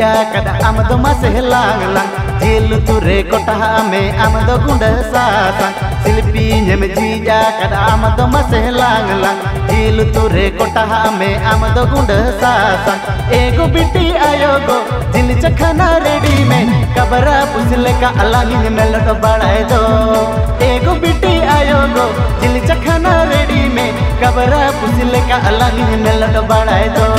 जीजा कदा आम दो मासे लांग लांग जेल तुरे कोटा में आम दो गुंड साsang शिल्पी नेम जीजा कदा आम दो मासे लांग लांग जेल तुरे कोटा में आम दो गुंड साsang एगो बिटी आयो गो जिल चखना रेडी में कबरा पुसले का अलांगी मेलट बढ़ाए दो एगो बिटी आयो गो जिल चखना रेडी में कबरा पुसले का अलांगी मेलट बढ़ाए दो।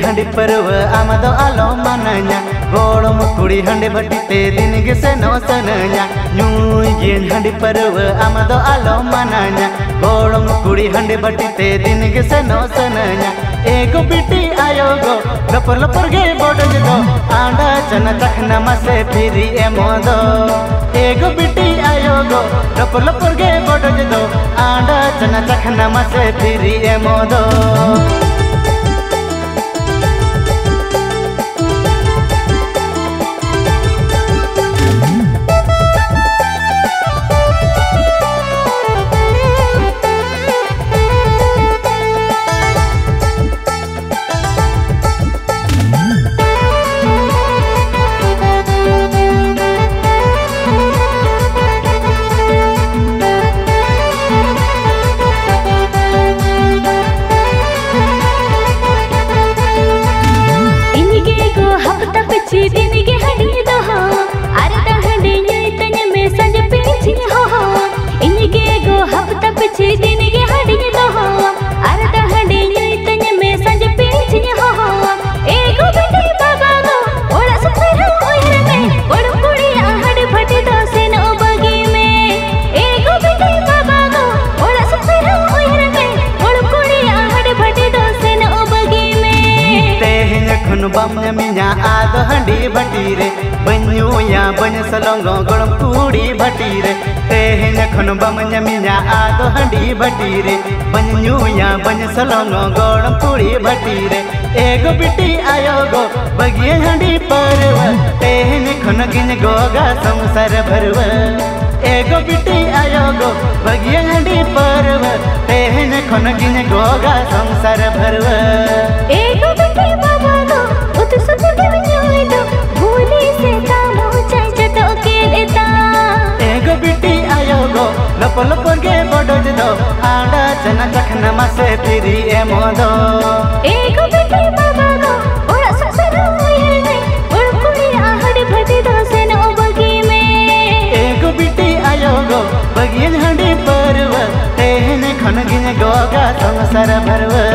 हंडी परव आमदो आलो मनन्या गोड़म कुड़ी हंडी भट्टी ते दिन के से नो सनन्या न्यूय गेन हंडी परव आमदो आलो मनन्या गोड़म कुड़ी हंडी भट्टी ते दिन के से नो सनन्या एगो बिटी आयो गो लपर लपर गे बोडो दो आंडा चना चखना मसे फिरी एमोदो एगो बिटी आयो गो लपर लपर गे बोडो दो आंडा चना चखना मसे फिरी एमोदो। बमने मिया आदो हंडी भटी रे बन्यू या बन सलोंगो गड़म कुड़ी भटी रे तेहन खन बमने मिया आदो हंडी भटी रे बन्यू या बन सलोंगो गड़म कुड़ी भटी रे एगो बिटी आयो गो बगिए हंडी परव तेहन खन गिन गोगा संसार भरव एगो बिटी आयो गो बगिए हंडी परव तेहन खन गिन गोगा संसार भरव एगो बिटी बाबा गो उत सुत दो भूली से कामो चाय चटो के लेता एगो बिटी आयो गो लप लप गे बडो दो आंडा चना चखना मसे फिरी एमोदो एगो बिटी बाबा गो ओड़ा संसार होइने ओड़ कुड़ी आहड़ भटी दो से नो बगी में एगो बिटी आयो गो बगियन हंडी परव तेहने खन गिन गोगा संसार भरव।